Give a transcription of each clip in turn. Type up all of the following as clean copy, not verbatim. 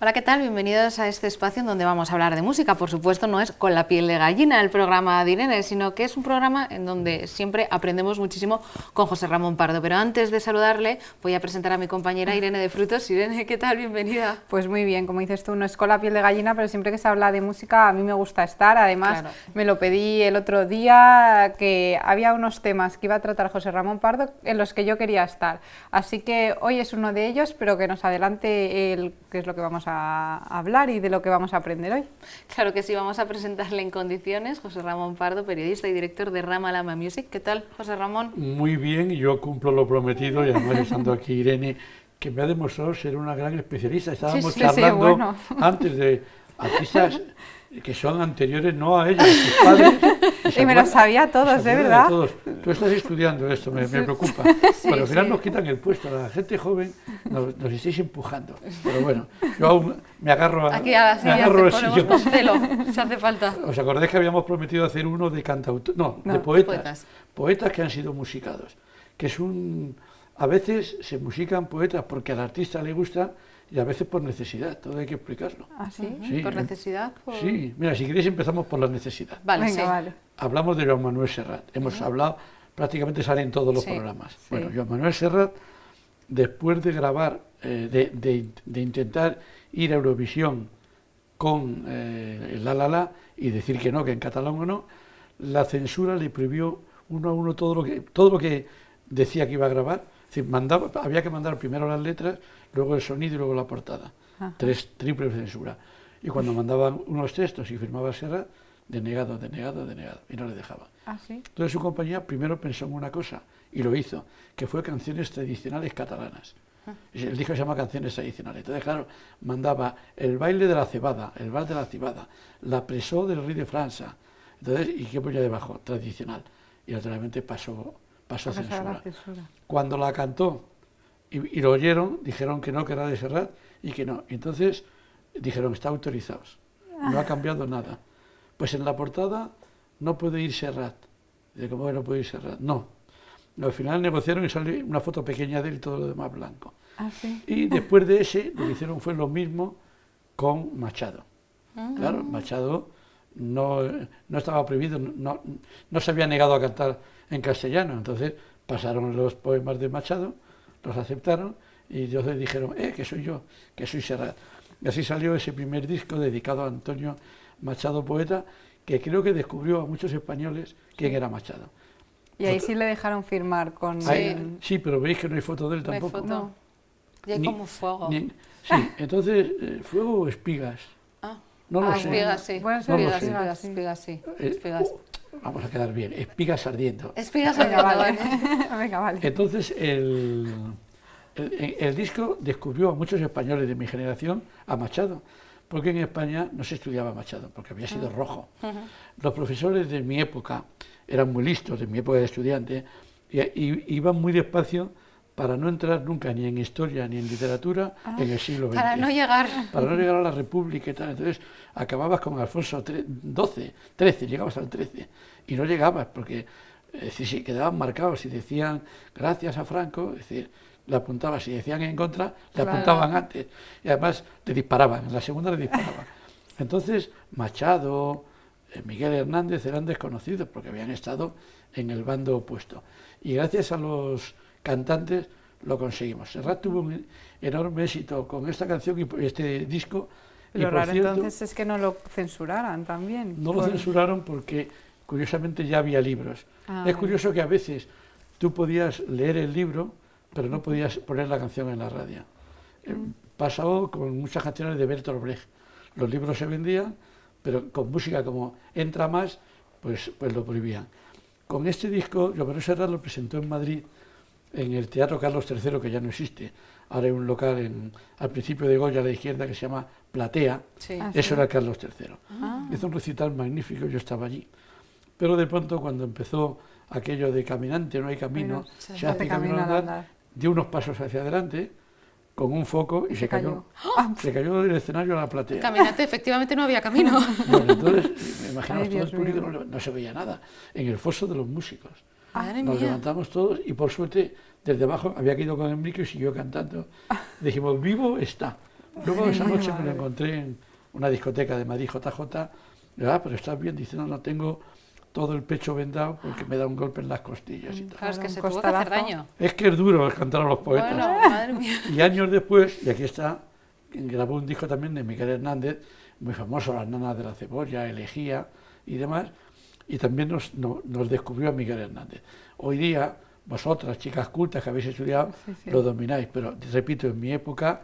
Hola, ¿qué tal? Bienvenidos a este espacio en donde vamos a hablar de música. Por supuesto, no es con la piel de gallina el programa de Irene, sino que es un programa en donde siempre aprendemos muchísimo con José Ramón Pardo. Pero antes de saludarle, voy a presentar a mi compañera Irene de Frutos. Irene, ¿qué tal? Bienvenida. Pues muy bien, como dices tú, no es con la piel de gallina, pero siempre que se habla de música a mí me gusta estar. Además, claro, me lo pedí el otro día, que había unos temas que iba a tratar José Ramón Pardo en los que yo quería estar. Así que hoy es uno de ellos, pero que nos adelante qué es lo que vamos a hablar y de lo que vamos a aprender hoy. Claro que sí, vamos a presentarle en condiciones José Ramón Pardo, periodista y director de Rama Lama Music. ¿Qué tal, José Ramón? Muy bien, yo cumplo lo prometido y además estando aquí Irene, que me ha demostrado ser una gran especialista. Estábamos charlando antes de artistas que son anteriores no a ella, a sus padres. Y me lo sabía todos, ¿de verdad? Todos. Tú estás estudiando esto, me preocupa. Sí, pero al final nos quitan el puesto, a la gente joven nos estáis empujando. Pero bueno, yo aún me agarro a... Aquí a la silla te ponemos con celo, si hace falta. ¿Os acordáis que habíamos prometido hacer uno de cantautores? No, de poetas. Poetas que han sido musicados. Que es un... A veces se musican poetas porque al artista le gusta y a veces por necesidad, todo hay que explicarlo. ¿Ah, sí? Sí. ¿Por necesidad? Por... Sí, mira, si queréis empezamos por la necesidad. Vale, venga, sí. Vale. Hablamos de Joan Manuel Serrat, hemos hablado, prácticamente sale en todos los programas. Sí. Bueno, Joan Manuel Serrat, después de grabar, de intentar ir a Eurovisión con el La La La y decir que no, que en catalán o no, la censura le prohibió uno a uno todo lo que decía que iba a grabar. Es decir, había que mandar primero las letras, luego el sonido y luego la portada. Triple censura. Y cuando mandaban unos textos y firmaba Serrat, denegado, y no le dejaban. ¿Ah, sí? Entonces su compañía primero pensó en una cosa, y lo hizo, que fue canciones tradicionales catalanas. El disco se llama Canciones Tradicionales. Entonces, claro, mandaba el baile de la cebada, el bal de la cebada, la presó del rey de Francia. Entonces, ¿y qué ponía debajo? Tradicional. Y naturalmente pasó censura. Cuando la cantó y lo oyeron, dijeron que no, que era de Serrat y que no. Entonces dijeron, está autorizados. No ha cambiado nada. Pues en la portada no puede ir Serrat. Dice, ¿cómo que no puede ir Serrat? No. Al final negociaron y sale una foto pequeña de él y todo lo demás blanco. ¿Ah, sí? Y después de ese, lo que hicieron fue lo mismo con Machado. Claro, Machado no estaba prohibido, no se había negado a cantar en castellano. Entonces pasaron los poemas de Machado, los aceptaron y entonces dijeron, que soy yo, que soy Serrat. Y así salió ese primer disco dedicado a Antonio Machado, poeta, que creo que descubrió a muchos españoles quién era Machado. Y ahí sí le dejaron firmar con... Sí, pero veis que no hay foto de él tampoco. No hay foto. Y hay como fuego. Sí, entonces, ¿fuego o espigas? No lo sé. Espigas, sí. Bueno, espigas, sí. Espigas. Vamos a quedar bien, espigas ardiendo. Espigas ardiendo, vale. Venga, vale. Entonces, el disco descubrió a muchos españoles de mi generación a Machado, porque en España no se estudiaba Machado, porque había sido rojo. Los profesores de mi época eran muy listos, de mi época de estudiante, y iban muy despacio para no entrar nunca ni en historia ni en literatura en el siglo XX. Para no llegar a la República y tal. Entonces acababas con Alfonso XIII, llegabas al XIII y no llegabas porque si quedaban marcados y decían gracias a Franco, es decir, le apuntabas, si decían en contra, le apuntaban antes y además le disparaban, en la segunda le disparaban. Entonces Machado, Miguel Hernández eran desconocidos porque habían estado en el bando opuesto y gracias a los cantantes lo conseguimos. Serrat tuvo un enorme éxito con esta canción y este disco. Lo raro entonces es que no lo censuraran también. No lo censuraron porque curiosamente ya había libros. Es curioso que a veces tú podías leer el libro pero no podías poner la canción en la radio. Pasó con muchas canciones de Bertolt Brecht. Los libros se vendían, pero con música como Entra Más, pues lo prohibían. Con este disco, Joan Manuel Serrat lo presentó en Madrid, en el Teatro Carlos III, que ya no existe. Ahora hay un local al principio de Goya a la izquierda que se llama Platea. Sí. Eso era el Carlos III. Hizo un recital magnífico, yo estaba allí. Pero de pronto, cuando empezó aquello de caminante, no hay camino, se hace camino al andar, dio unos pasos hacia adelante con un foco y se cayó. Se cayó del escenario a la platea. Caminante, efectivamente no había camino. Bueno, entonces, imaginaos, todo el público no se veía nada. En el foso de los músicos. Nos levantamos todos y por suerte desde abajo había caído con el micro y siguió cantando. Dijimos, vivo está. Luego esa noche me lo encontré en una discoteca de Madrid, JJ, pero estás bien, dice, no, tengo todo el pecho vendado porque me da un golpe en las costillas y tal. Claro, es que se tuvo que hacer daño. Es que es duro cantar a los poetas. Bueno, madre mía. Y años después, y aquí está, grabó un disco también de Miguel Hernández, muy famoso, Las nanas de la cebolla, Elegía y demás, y también nos descubrió a Miguel Hernández. Hoy día, vosotras, chicas cultas que habéis estudiado, lo domináis, pero repito, en mi época,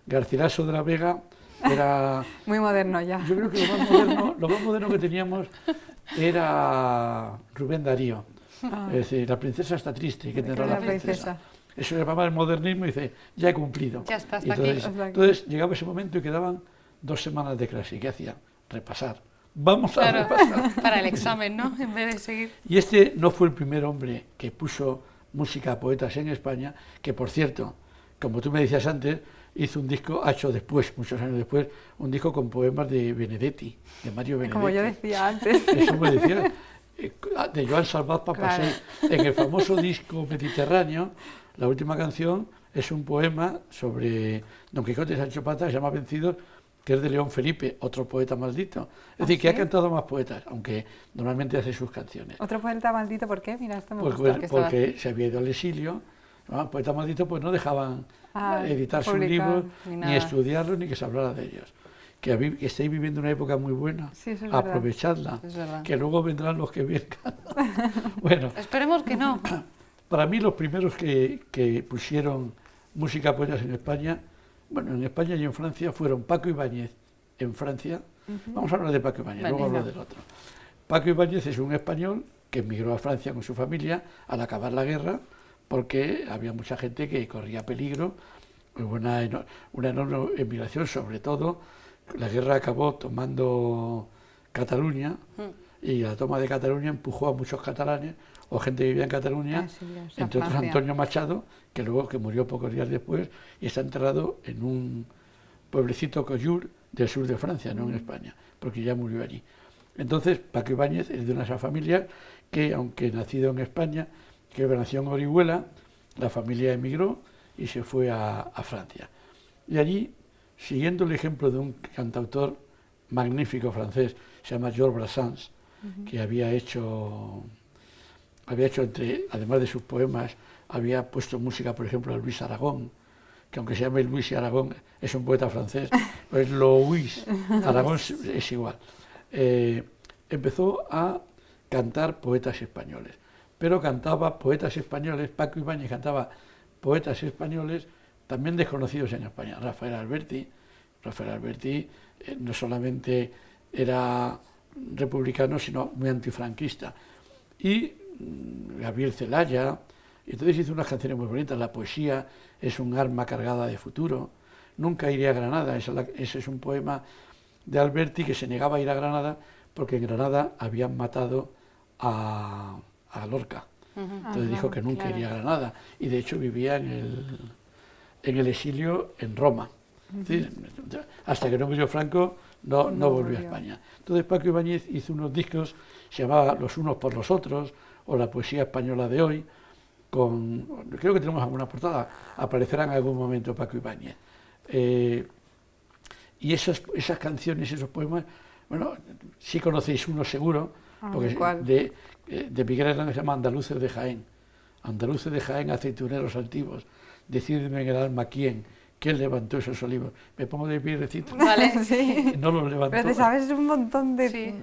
Garcilaso de la Vega era... Muy moderno ya. Yo creo que lo más moderno que teníamos era Rubén Darío. Es decir, la princesa está triste, que tendrá la princesa. Eso llamaba el modernismo y dice, ya he cumplido. Ya está, hasta aquí. Entonces llegaba ese momento y quedaban 2 semanas de clase. ¿Y qué hacía? Repasar. Vamos a repasar. Para el examen, ¿no? En vez de seguir. Y este no fue el primer hombre que puso música a poetas en España, que por cierto, como tú me decías antes, hizo un disco, ha hecho después, muchos años después, un disco con poemas de Benedetti, de Mario Benedetti. Como yo decía antes. Eso me decía, de Joan Salvat Papasseit. Claro. En el famoso disco Mediterráneo, la última canción es un poema sobre Don Quijote y Sancho Panza, que se llama Vencidos, que es de León Felipe, otro poeta maldito. Es decir, que ha cantado más poetas, aunque normalmente hace sus canciones. ¿Otro poeta maldito por qué? Mira, esto me gusta. Porque se había ido al exilio, ¿no? Poeta maldito, pues no dejaban editar sus libros, ni estudiarlos, ni que se hablara de ellos. Que estáis viviendo una época muy buena, aprovechadla, que luego vendrán los que vengan. Bueno, esperemos que no. Para mí los primeros que pusieron música a poetas en España, bueno, en España y en Francia, fueron Paco Ibáñez en Francia. Vamos a hablar de Paco Ibáñez, luego hablo del otro. Paco Ibáñez es un español que emigró a Francia con su familia al acabar la guerra, porque había mucha gente que corría peligro, hubo una enorme emigración, sobre todo la guerra acabó tomando Cataluña y la toma de Cataluña empujó a muchos catalanes o gente que vivía en Cataluña, entre otros Antonio Machado, que luego que murió pocos días después y está enterrado en un pueblecito Coyur del sur de Francia, no en España, porque ya murió allí. Entonces Paco Ibáñez es de una de esas familias que, aunque nacido en España, que nació en Orihuela, la familia emigró y se fue a Francia. Y allí, siguiendo el ejemplo de un cantautor magnífico francés, se llama Georges Brassens, que había hecho además de sus poemas, había puesto música, por ejemplo, a Luis Aragón, que aunque se llame Luis y Aragón, es un poeta francés, pues Louis Aragón es igual. Empezó a cantar poetas españoles, pero cantaba poetas españoles, Paco Ibáñez cantaba poetas españoles también desconocidos en España. Rafael Alberti no solamente era republicano, sino muy antifranquista. Y Gabriel Celaya, y entonces hizo unas canciones muy bonitas. La poesía es un arma cargada de futuro. Nunca iré a Granada. Ese es un poema de Alberti, que se negaba a ir a Granada porque en Granada habían matado a Lorca. Entonces dijo que nunca iría a Granada. Y de hecho vivía en el exilio en Roma. ¿Sí? Hasta que no murió Franco, no volvió a España. Entonces Paco Ibáñez hizo unos discos, se llamaba Los unos por los otros, o La poesía española de hoy, creo que tenemos alguna portada, aparecerá en algún momento Paco Ibáñez. Y esas canciones, esos poemas, bueno, sí conocéis uno seguro, porque de Miguel Hernández se llama Andaluces de Jaén. Andaluces de Jaén, aceituneros altivos, decidme en el alma quién levantó esos olivos. Me pongo de pie y recito. Vale, sí. No los levantó. Pero te sabes un montón de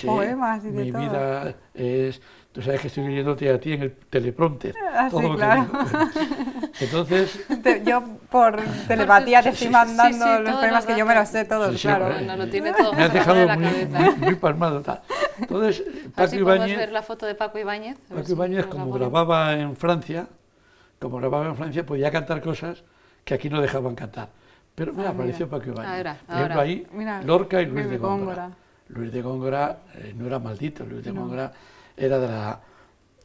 poemas y de mi todo. Mi vida es... Tú sabes que estoy leyéndote a ti en el teleprompter. Todo lo claro. Que digo. Entonces... Yo por telepatía te estoy mandando los poemas que yo me los sé todos, claro. No lo tiene todo. Me has dejado muy palmado. Tal. Entonces, Paco Ibáñez... ¿Podemos ver la foto de Paco Ibáñez? Paco Ibáñez, como grababa en Francia, podía cantar cosas que aquí no dejaban cantar. Pero mira, apareció Paco Ibáñez. Por ejemplo, ahí, Lorca y Luis de Góngora. Luis de Góngora no era maldito, Luis de Góngora era de la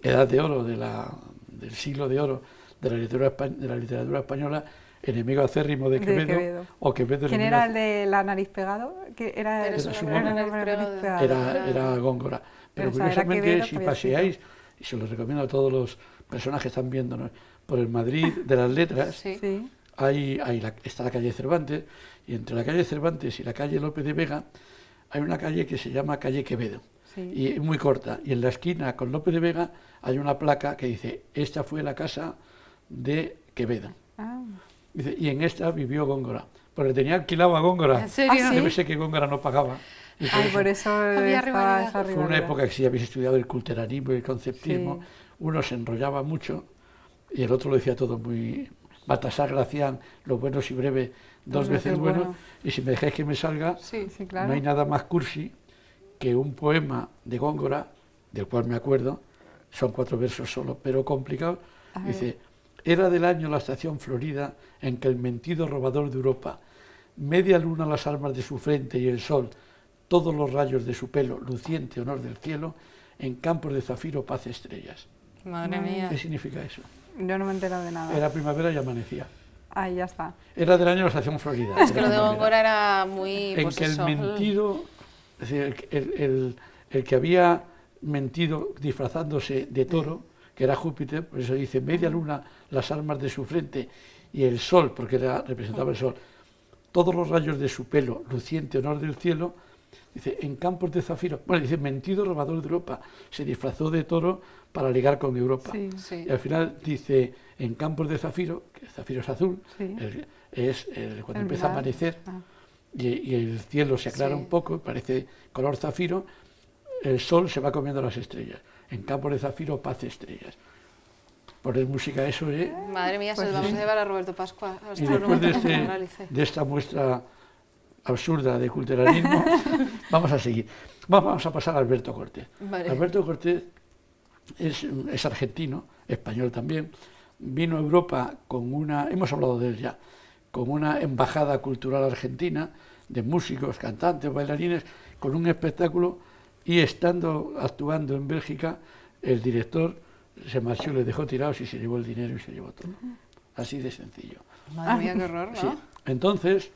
edad de oro, del siglo de oro de la literatura española, enemigo acérrimo de Quevedo. O Quevedo ¿Quién era el de la nariz pegado? Era Góngora. Pero curiosamente, si paseáis, y se lo recomiendo a todos los personas que están viéndonos, por el Madrid de las Letras, está la calle Cervantes, y entre la calle Cervantes y la calle Lope de Vega hay una calle que se llama calle Quevedo, y es muy corta, y en la esquina con Lope de Vega hay una placa que dice, esta fue la casa de Quevedo. Dice, y en esta vivió Góngora, porque tenía alquilado a Góngora. ¿En serio? Debe ser que Góngora no pagaba. Por eso había rivalidad. Fue una época que si habéis estudiado el culteranismo y el conceptismo, uno se enrollaba mucho y el otro lo decía todo muy... Baltasar Gracián, los buenos y breves, dos veces buenos, y si me dejáis que me salga, claro. no hay nada más cursi que un poema de Góngora, del cual me acuerdo, son 4 versos solo, pero complicado, dice, era del año la estación florida en que el mentido robador de Europa, media luna las armas de su frente y el sol, todos los rayos de su pelo, luciente honor del cielo, en campos de zafiro paz estrellas. Madre mía. ¿Qué significa eso? Yo no me he enterado de nada. Era primavera y amanecía. Ahí ya está. Era del año la estación Florida. Es que lo de Góngora era muy... En pues que eso. el mentido, es decir, el que había mentido disfrazándose de toro, que era Júpiter, por eso dice, media luna las armas de su frente y el sol, porque representaba el sol, todos los rayos de su pelo, luciente honor del cielo, dice, en campos de zafiro, bueno, dice, mentido robador de Europa, se disfrazó de toro para ligar con Europa. Y al final dice, en campos de zafiro, que el zafiro es azul, cuando empieza a amanecer y el cielo se aclara un poco, parece color zafiro, el sol se va comiendo las estrellas. En campos de zafiro, paz estrellas. Poner música a eso, Madre mía, se lo vamos a llevar a Roberto Pascua. Y después de esta muestra absurda de culteranismo, vamos a seguir. Vamos a pasar a Alberto Cortés. Vale. Alberto Cortés es argentino, español también, vino a Europa con hemos hablado de él ya, con una embajada cultural argentina de músicos, cantantes, bailarines, con un espectáculo, y actuando en Bélgica, el director se marchó, le dejó tirados y se llevó el dinero y se llevó todo. Así de sencillo. Madre mía, qué horror, ¿no? Sí. Entonces,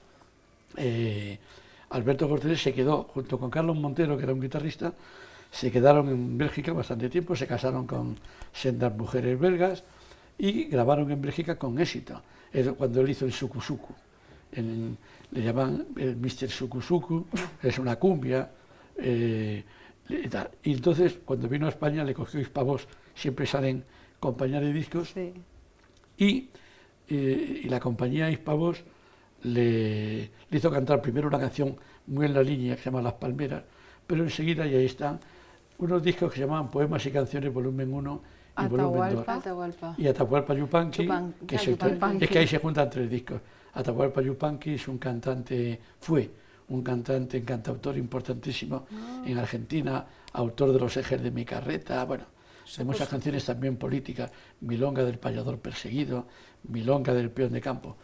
Alberto Cortés se quedó, junto con Carlos Montero, que era un guitarrista, se quedaron en Bélgica bastante tiempo, se casaron con sendas mujeres belgas y grabaron en Bélgica con éxito. Cuando él hizo el Suku Suku, le llaman el Mr. Suku Suku, es una cumbia. Y entonces, cuando vino a España, le cogió Hispavox, siempre salen compañías de discos, y la compañía Hispavox le hizo cantar primero una canción muy en la línea que se llama Las Palmeras, pero enseguida, y ahí están, unos discos que se llamaban Poemas y Canciones, volumen 1 y volumen 2. Y Atahualpa Yupanqui, es que ahí se juntan 3 discos. Atahualpa Yupanqui es un cantante, cantautor importantísimo en Argentina, autor de Los ejes de mi carreta, bueno, de muchas canciones también políticas, Milonga del payador perseguido, Milonga del peón de campo.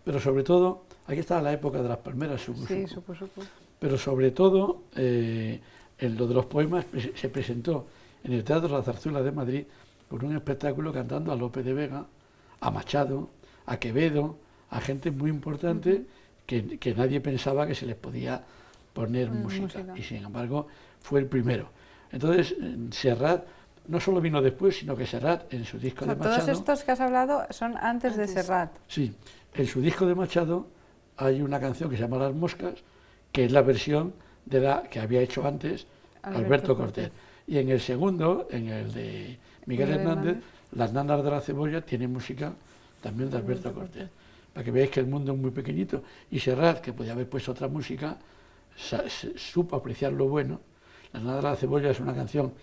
Pero sobre todo, aquí está la época de las palmeras, Suku Suku. Pero sobre todo, en lo de los poemas, se presentó en el Teatro La Zarzuela de Madrid con un espectáculo cantando a Lope de Vega, a Machado, a Quevedo, a gente muy importante que nadie pensaba que se les podía poner música. Y sin embargo, fue el primero. Entonces, Serrat no solo vino después, sino que Serrat en su disco de Machado... Todos estos que has hablado son antes de Serrat. Sí, en su disco de Machado hay una canción que se llama Las Moscas, que es la versión de la que había hecho antes Alberto Cortés. Y en el segundo, en el de Miguel Hernández, Las Nanas de la Cebolla tiene música también de Alberto Cortés. Para que veáis que el mundo es muy pequeñito. Y Serrat, que podía haber puesto otra música, supo apreciar lo bueno. Las Nanas de la Cebolla es una canción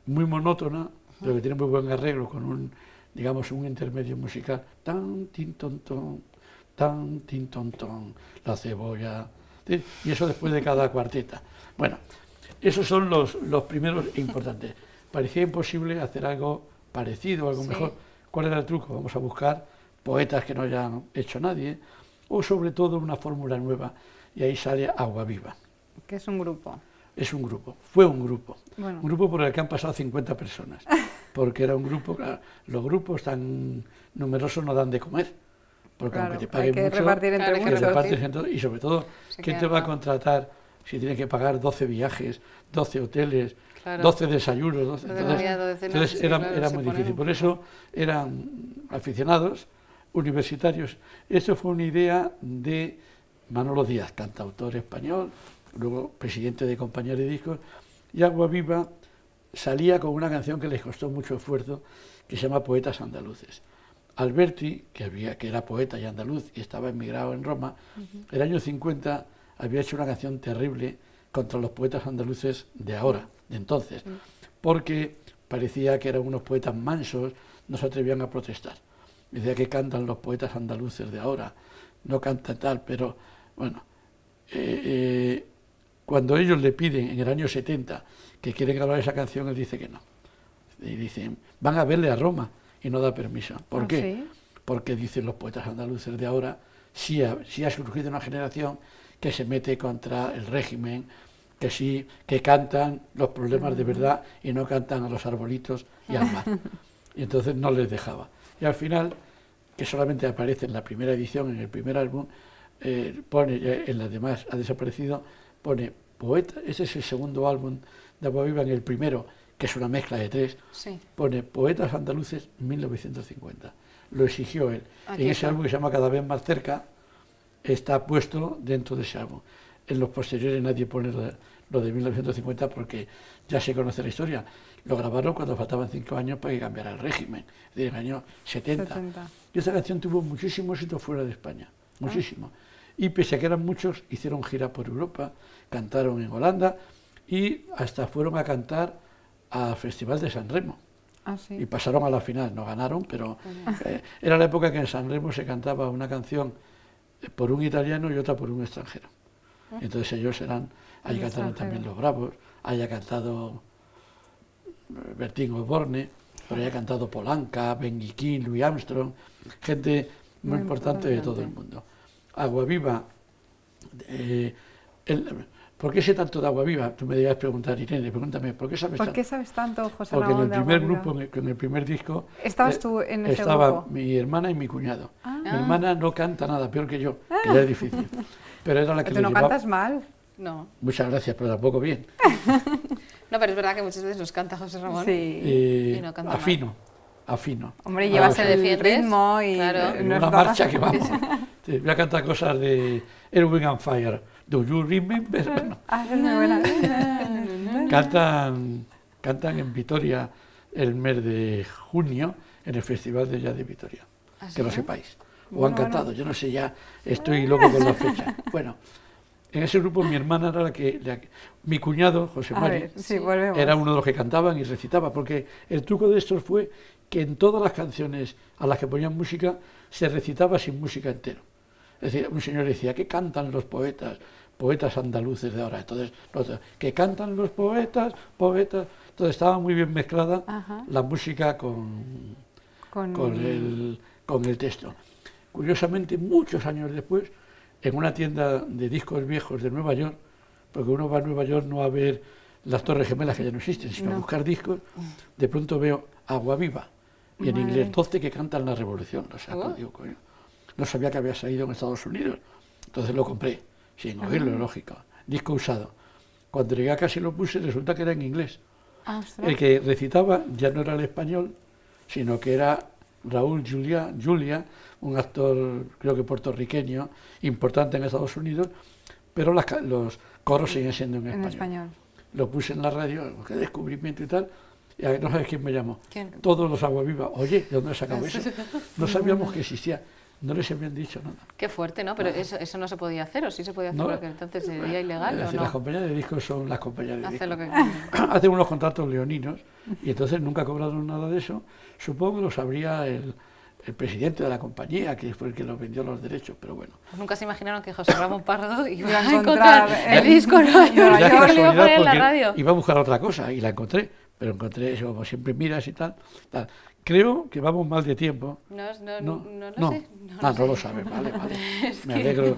muy monótona, pero que tiene muy buen arreglo, con un intermedio musical. Tan, tin, ton, ton, tan, tin, ton, ton, la cebolla. ¿Sí? Y eso después de cada cuarteta. Bueno, esos son los primeros importantes. Parecía imposible hacer algo parecido, algo mejor. ¿Cuál era el truco? Vamos a buscar poetas que no hayan hecho nadie, o sobre todo una fórmula nueva, y ahí sale Agua Viva. ¿Qué es un grupo? Es un grupo, fue un grupo. Bueno. Un grupo por el que han pasado 50 personas, porque era un grupo, claro, los grupos tan numerosos no dan de comer, porque aunque te paguen mucho, repartir entre muchos, y sobre todo, ¿quién te va a contratar si tiene que pagar 12 viajes, 12 hoteles, 12 desayunos? Entonces era muy difícil. Por eso eran aficionados universitarios. Esto fue una idea de Manolo Díaz, cantautor español, luego presidente de compañía de discos, y Agua Viva salía con una canción que les costó mucho esfuerzo, que se llama Poetas Andaluces. Alberti, que era poeta y andaluz y estaba emigrado en Roma, el año 50 había hecho una canción terrible contra los poetas andaluces de ahora, de entonces, porque parecía que eran unos poetas mansos, no se atrevían a protestar. Decía que cantan los poetas andaluces de ahora, no cantan tal, pero bueno, cuando ellos le piden en el año 70 que quieren grabar esa canción, él dice que no. Y dicen, van a verle a Roma y no da permiso. ¿Por qué? ¿Sí? Porque dicen los poetas andaluces de ahora, sí ha surgido una generación que se mete contra el régimen, que cantan los problemas de verdad y no cantan a los arbolitos y al mar. Y entonces no les dejaba. Y al final, que solamente aparece en la primera edición, en el primer álbum, pone, en las demás ha desaparecido, pone poeta, ese es el segundo álbum de Agua Viva, en el primero, que es una mezcla de 3, Sí. pone Poetas Andaluces 1950. Lo exigió él. Aquí en ese está. álbum que se llama Cada vez más cerca, está puesto dentro de ese álbum. En los posteriores nadie pone lo de 1950 porque ya se conoce la historia. Lo grabaron cuando faltaban 5 años para que cambiara el régimen, es decir, en el año 70. Y esta canción tuvo muchísimo éxito fuera de España, muchísimo. Y pese a que eran muchos, hicieron gira por Europa, cantaron en Holanda y hasta fueron a cantar al Festival de San Remo. Ah, sí. Y pasaron a la final, no ganaron, pero era la época que en San Remo se cantaba una canción por un italiano y otra por un extranjero. Entonces ellos ahí cantaron también Los Bravos, haya cantado Bertín Osborne, pero haya cantado Polanca, Benny King, Louis Armstrong, gente muy importante de todo el mundo. Agua Viva, ¿por qué sé tanto de Agua Viva? Tú me debías preguntar, Irene, pregúntame, ¿por qué sabes tanto? ¿Por qué sabes tanto, José Porque en Ramón, el de primer Agua Viva? grupo, en el primer disco, ¿Estabas tú en ese estaba grupo? mi hermana y mi cuñado. Mi hermana no canta nada, peor que yo, que ya es difícil. Pero era la que Tú le no llevaba. cantas mal. No. Muchas gracias, pero tampoco bien. No, pero es verdad que muchas veces nos canta José Ramón. Sí. Y no canta mal. Afino. Hombre, Ahora llevas se el defiendes, ritmo y claro. En no es una toda- marcha que vamos. Sí, voy a cantar cosas de Erwin and Fire. Do you remember? Bueno, Ah, es muy buena. cantan en Vitoria el mes de junio en el Festival de Jazz de Vitoria. ¿Ah, sí? Que lo sepáis. O Bueno, han cantado, yo no sé, ya estoy loco con la fecha. Bueno, en ese grupo mi hermana era mi cuñado, José A Mari, ver, sí, volvemos. era uno de los que cantaban y recitaba, porque el truco de estos fue que en todas las canciones a las que ponían música se recitaba sin música entero. Es decir, un señor decía, ¿qué cantan los poetas andaluces de ahora? Entonces, ¿qué cantan los poetas? Entonces estaba muy bien mezclada Ajá. la música con el texto. Curiosamente, muchos años después, en una tienda de discos viejos de Nueva York, porque uno va a Nueva York no a ver las Torres Gemelas que ya no existen, sino a buscar discos, de pronto veo Agua Viva, y en inglés 12 que cantan la revolución. Lo saco, digo, coño, no sabía que había salido en Estados Unidos, entonces lo compré, sin oírlo, lógico, disco usado. Cuando llegué a casa y lo puse, resulta que era en inglés. Ah, ostras. El que recitaba ya no era el español, sino que era Raúl Julia, un actor creo que puertorriqueño, importante en Estados Unidos, pero los coros siguen siendo en español. En español. Lo puse en la radio, qué descubrimiento y tal, y no sabes quién me llamó. ¿Quién? Todos los Agua Viva. Oye, ¿de dónde has sacado eso? No sabíamos que existía, no les habían dicho nada. Qué fuerte, ¿no? Pero eso no se podía hacer, ¿o sí se podía hacer? No, Porque entonces sería ilegal, es ¿o decir, no? las compañías de discos son las compañías de Hacer discos. lo que... Hacen unos contratos leoninos y entonces nunca cobraron nada de eso. Supongo que lo sabría el presidente de la compañía, que fue el que los vendió los derechos, pero bueno. Nunca se imaginaron que José Ramón Pardo iba Iba a a encontrar encontrar el disco en Nueva York, Ya que lo iba a casualidad, poner en la porque radio. iba a buscar otra cosa y la encontré, pero encontré eso, como siempre miras y tal. Creo que vamos mal de tiempo. No lo sé. No lo sabes, vale. Me alegro.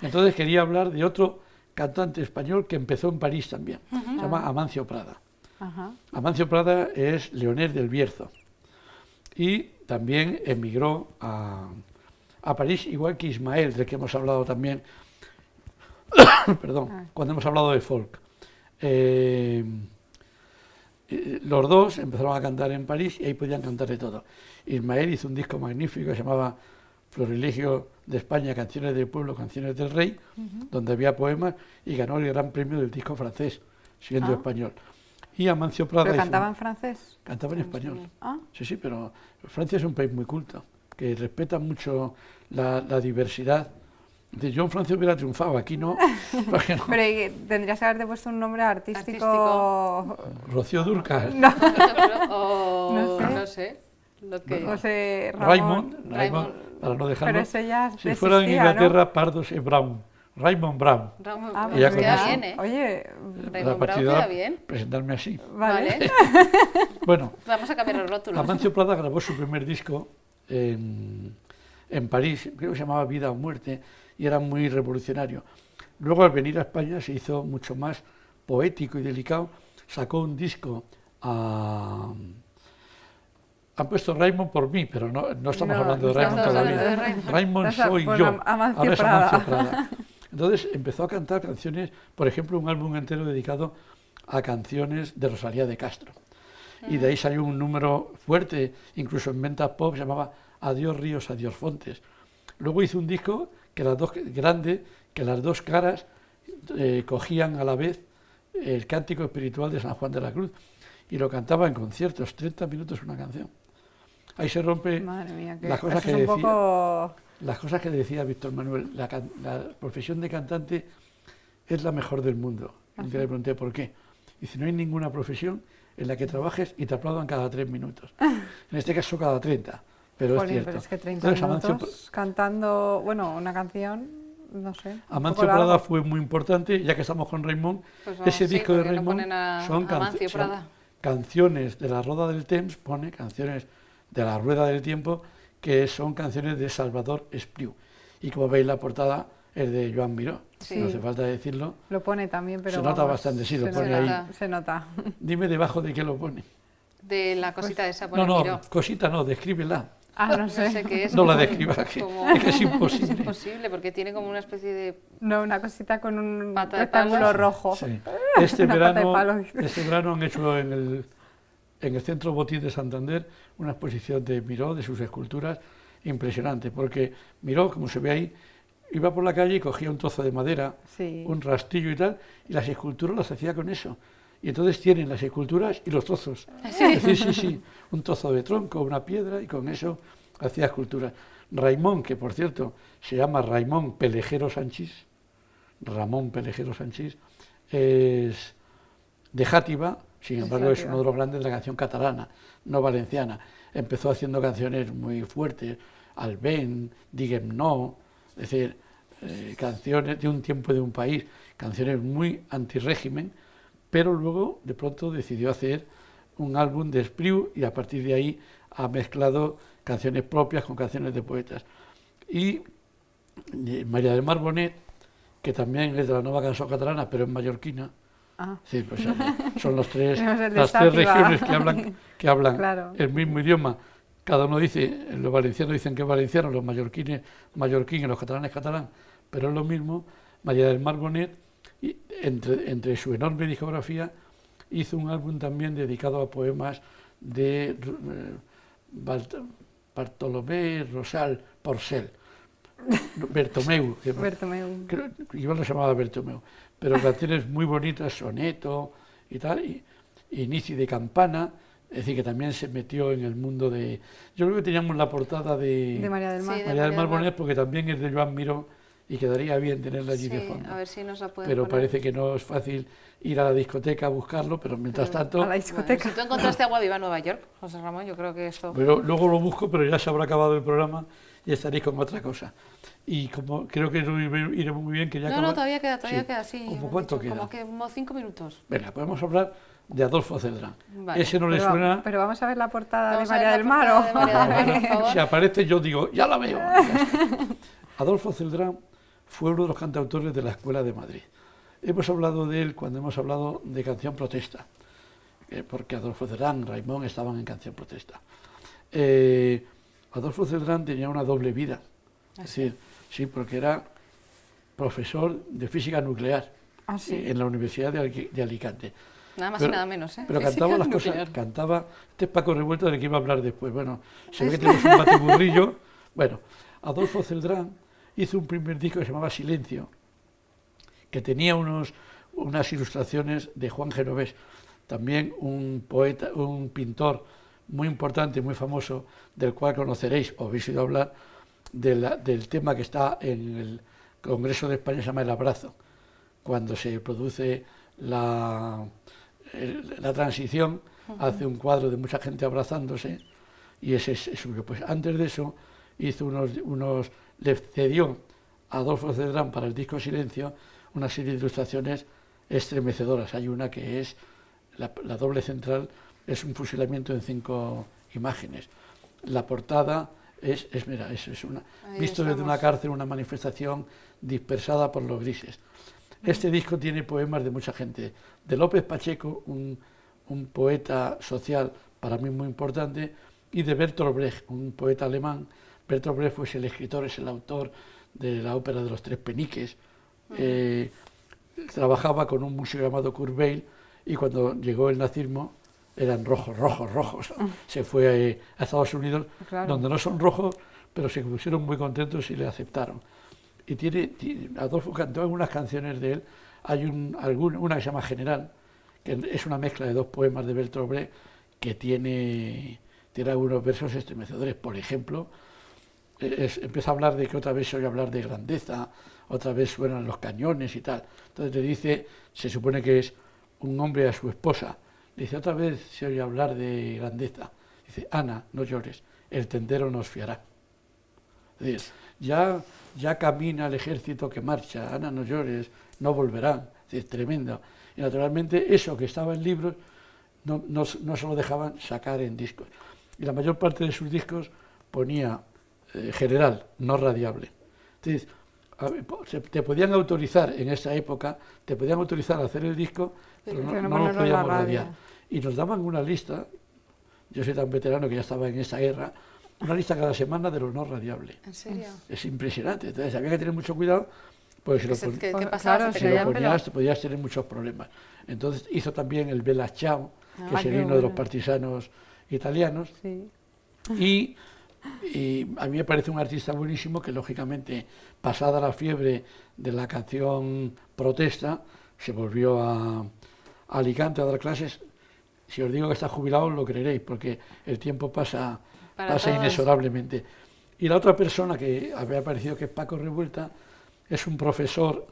Entonces quería hablar de otro cantante español que empezó en París también. Se llama Amancio Prada. Ajá. Amancio Prada es leonés del Bierzo y también emigró a París, igual que Ismael, del que hemos hablado también, perdón, cuando hemos hablado de folk. los dos empezaron a cantar en París y ahí podían cantar de todo. Ismael hizo un disco magnífico que se llamaba Florilegio de España, Canciones del Pueblo, Canciones del Rey, donde había poemas, y ganó el gran premio del disco francés, siendo español. Y Amancio Prada... ¿Pero cantaba en francés? Cantaba en español. Ah. Sí, sí, pero Francia es un país muy culto, que respeta mucho la diversidad. Yo en Francia hubiera triunfado, aquí no. No. Pero tendrías que haberte puesto un nombre artístico. Rocío Dúrcal. No. No sé. Lo que... José Raymond, Raymond. para no dejarlo. Pero ese ya si fuera en existía, Inglaterra, ¿no? Pardos y Brown. Raymond Brown. Ah, Y ya pues con queda eso, bien, ¿eh? Oye, Raymond Brown queda bien. presentarme así. vale. Bueno, Vamos a cambiar los rótulos. Amancio Prada grabó su primer disco en París, creo que se llamaba Vida o Muerte, y era muy revolucionario. Luego, al venir a España, se hizo mucho más poético y delicado. Sacó un disco a... Han puesto Raymond por mí, pero no estamos hablando de Raymond todavía. Raymond soy yo, ahora es Amancio Prada. Entonces empezó a cantar canciones, por ejemplo, un álbum entero dedicado a canciones de Rosalía de Castro. Y de ahí salió un número fuerte, incluso en ventas pop, se llamaba Adiós ríos, adiós fontes. Luego hizo un disco que grande, que las dos caras cogían a la vez el cántico espiritual de San Juan de la Cruz, y lo cantaba en conciertos, 30 minutos una canción. Ahí se rompe las cosas que decía, las cosas que decía Víctor Manuel. La profesión de cantante es la mejor del mundo. Y le pregunté por qué. Dice, no hay ninguna profesión en la que trabajes y te aplaudan cada 3 minutos. En este caso cada 30, pero es cierto. Pero es que 30 minutos cantando, bueno, una canción, no sé. Amancio Prada fue muy importante, ya que estamos con Raymond. Pues ese disco de Raymond son canciones de la Roda del Temps, pone canciones de la Rueda del Tiempo, que son canciones de Salvador Espriu. Y como veis, la portada es de Joan Miró, no hace falta decirlo. Lo pone también, pero se nota bastante, sí, lo pone ahí. Se nota. Dime debajo de qué lo pone. De la cosita esa, pone No, Miró. Cosita no, descríbela. No sé. No sé qué es. No la describa, es que es imposible. Es imposible, porque tiene como una especie de... No, una cosita con un rectángulo rojo. Sí. Este verano han hecho en el Centro Botín de Santander una exposición de Miró, de sus esculturas, impresionante, porque Miró, como se ve ahí, iba por la calle y cogía un trozo de madera, un rastillo y tal, y las esculturas las hacía con eso. Y entonces tienen las esculturas y los trozos. ¿Sí? Es decir, sí, un trozo de tronco, una piedra, y con eso hacía esculturas. Raimón, que por cierto se llama Raimón Pelejero Sanchís, Ramón Pelejero Sanchís, es de Játiva, sin embargo es uno de los grandes de la canción catalana, no valenciana. Empezó haciendo canciones muy fuertes, Albén, Diguem No, es decir, canciones de un tiempo de un país, canciones muy antirrégimen, pero luego de pronto decidió hacer un álbum de Espriu y a partir de ahí ha mezclado canciones propias con canciones de poetas. Y María del Mar Bonet, que también es de la Nueva Canción Catalana, pero es mallorquina. Sí, pues son las tres regiones que hablan claro. El mismo idioma. Cada uno dice, los valencianos dicen que es valenciano, los mallorquines mallorquín y los catalanes catalán, pero es lo mismo. María del Mar Bonet, y entre su enorme discografía, hizo un álbum también dedicado a poemas de Bartolomé Rosal Porcel, Bertomeu, igual no se llamaba Bertomeu, pero canciones muy bonitas, soneto y tal, y Inici de Campana, es decir, que también se metió en el mundo de... Yo creo que teníamos la portada de María del Mar, María del Mar Bonet, porque también es de Joan Miró, y quedaría bien tenerla allí de fondo. A ver si nos la pueden pero poner. parece que no es fácil ir a la discoteca a buscarlo, pero mientras tanto... A la discoteca. Bueno, si tú encontraste Agua Viva en Nueva York, José Ramón, yo creo que esto... Pero luego lo busco, pero ya se habrá acabado el programa y estaréis con otra cosa. Y como creo que iremos muy bien, que ya No, todavía queda, sí. ¿Cómo cuánto queda? Como 5 minutos. Venga, podemos hablar de Adolfo Celdrán. Vale. Ese no le suena... Pero vamos a ver la portada de Vamos a María ver del la Mar. portada de María del Mar, por favor. Si aparece yo digo, ya la veo. Adolfo Celdrán fue uno de los cantautores de la Escuela de Madrid. Hemos hablado de él cuando hemos hablado de Canción Protesta, porque Adolfo Celdrán, Raimón estaban en Canción Protesta. Adolfo Celdrán tenía una doble vida, es decir, sí, porque era profesor de física nuclear en la Universidad de Alicante. Nada más y nada menos, ¿eh? Pero cantaba Física las cosas, nuclear. cantaba, este es Paco Revuelta del que iba a hablar después. Bueno, se ve que tenemos un batiburrillo. Bueno, Adolfo Celdrán hizo un primer disco que se llamaba Silencio, que tenía unas ilustraciones de Juan Genovés, también un poeta, un pintor muy importante, muy famoso, del cual conoceréis o habéis oído hablar, del tema que está en el Congreso de España, se llama El Abrazo, cuando se produce la transición, hace un cuadro de mucha gente abrazándose, y ese es suyo. Pues antes de eso hizo le cedió a Adolfo Celdrán para el disco Silencio una serie de ilustraciones estremecedoras. Hay una que es la doble central, es un fusilamiento en 5 imágenes. La portada es una visto desde una cárcel, una manifestación dispersada por los grises. Este disco tiene poemas de mucha gente, de López Pacheco, un poeta social para mí muy importante, y de Bertolt Brecht, un poeta alemán. Bertolt Brecht fue el escritor, es el autor de la ópera de los Tres Peniques. Trabajaba con un músico llamado Kurt Weill, y cuando llegó el nazismo eran rojos. Se fue a Estados Unidos, claro, donde no son rojos, pero se pusieron muy contentos y le aceptaron. Y Adolfo cantó algunas canciones de él. Hay una que se llama General, que es una mezcla de 2 poemas de Bertolt Brecht, que tiene algunos versos estremecedores. Por ejemplo, empieza a hablar de que otra vez se oye hablar de grandeza, otra vez suenan los cañones y tal. Entonces le dice, se supone que es un hombre a su esposa, le dice, otra vez se oye hablar de grandeza. Dice, Ana, no llores, el tendero nos fiará. Es decir, ya camina el ejército que marcha, Ana, no llores, no volverán. Es decir, tremendo. Y naturalmente eso que estaba en libros no se lo dejaban sacar en discos. Y la mayor parte de sus discos ponía general, no radiable. Entonces, te podían autorizar en esa época, te podían autorizar a hacer el disco, pero no lo podíamos radiar. Y nos daban una lista, yo soy tan veterano que ya estaba en esa guerra, una lista cada semana de lo no radiable. ¿En serio? Es impresionante. Entonces había que tener mucho cuidado, porque si lo Claro, ponías podías tener muchos problemas. Entonces hizo también el Bella Ciao, que es el himno de los partisanos italianos. Sí. Y a mí me parece un artista buenísimo que, lógicamente, pasada la fiebre de la canción protesta, se volvió a Alicante a dar clases. Si os digo que está jubilado, lo creeréis, porque el tiempo pasa inexorablemente. Y la otra persona que había aparecido, que es Paco Revuelta, es un profesor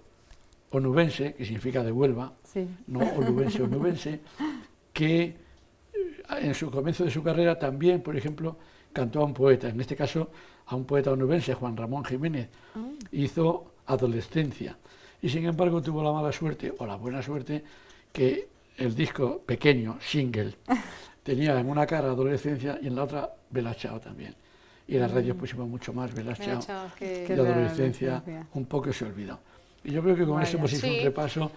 onubense, que significa de Huelva, sí, no onubense, que en su comienzo de su carrera también, por ejemplo, cantó a un poeta, en este caso a un poeta onubense, Juan Ramón Jiménez. Hizo Adolescencia, y sin embargo tuvo la mala suerte, o la buena suerte, que el disco pequeño, single, tenía en una cara Adolescencia y en la otra Bella Ciao también. Y en las radios pusimos mucho más Bella Ciao, que Adolescencia, un poco se olvidó. Y yo creo que con esto hemos hecho un repaso,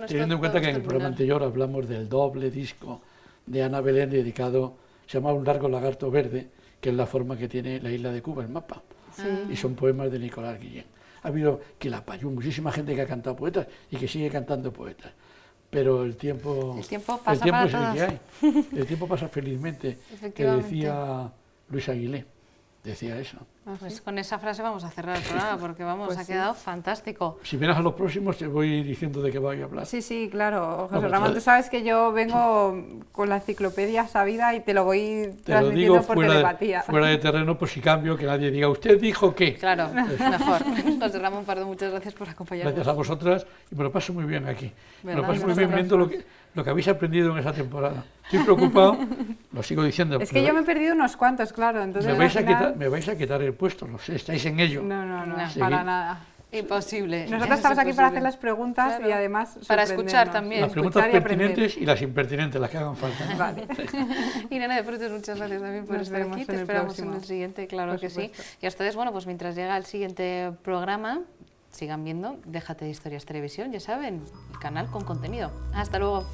teniendo en cuenta que en el programa anterior hablamos del doble disco de Ana Belén dedicado, se llama Un largo lagarto verde, que es la forma que tiene la isla de Cuba, el mapa. Y son poemas de Nicolás Guillén. Ha habido muchísima gente que ha cantado poetas y que sigue cantando poetas. Pero el tiempo pasa es el todas. que hay. El tiempo pasa felizmente, que decía Luis Aguilé. Decía eso. Pues con esa frase vamos a cerrar el programa, porque vamos, ha quedado fantástico. Si vienes a los próximos te voy diciendo de qué voy a hablar. Sí, claro. José Ramón, tú sabes que yo vengo con la enciclopedia sabida y te lo voy transmitiendo por telepatía. Fuera de terreno, por si cambio, que nadie diga, ¿usted dijo qué? Claro, mejor. José Ramón Pardo, muchas gracias por acompañarnos. Gracias a vosotras, y me lo paso muy bien aquí. Me lo paso muy bien viendo lo que habéis aprendido en esa temporada. Estoy preocupado, lo sigo diciendo. Es que yo me he perdido unos cuantos, claro. Entonces me vais a quitar el puesto, lo sé, estáis en ello. No, para nada. Imposible. Nosotros estamos aquí para hacer las preguntas, claro, y además para escuchar también. Las preguntas pertinentes y las impertinentes, las que hagan falta. Vale. Irene de Frutos, muchas gracias también por estar aquí. Te esperamos en el siguiente, claro que sí. Y a ustedes, bueno, pues mientras llega el siguiente programa, sigan viendo Déjate de Historias Televisión, ya saben, el canal con contenido. Hasta luego.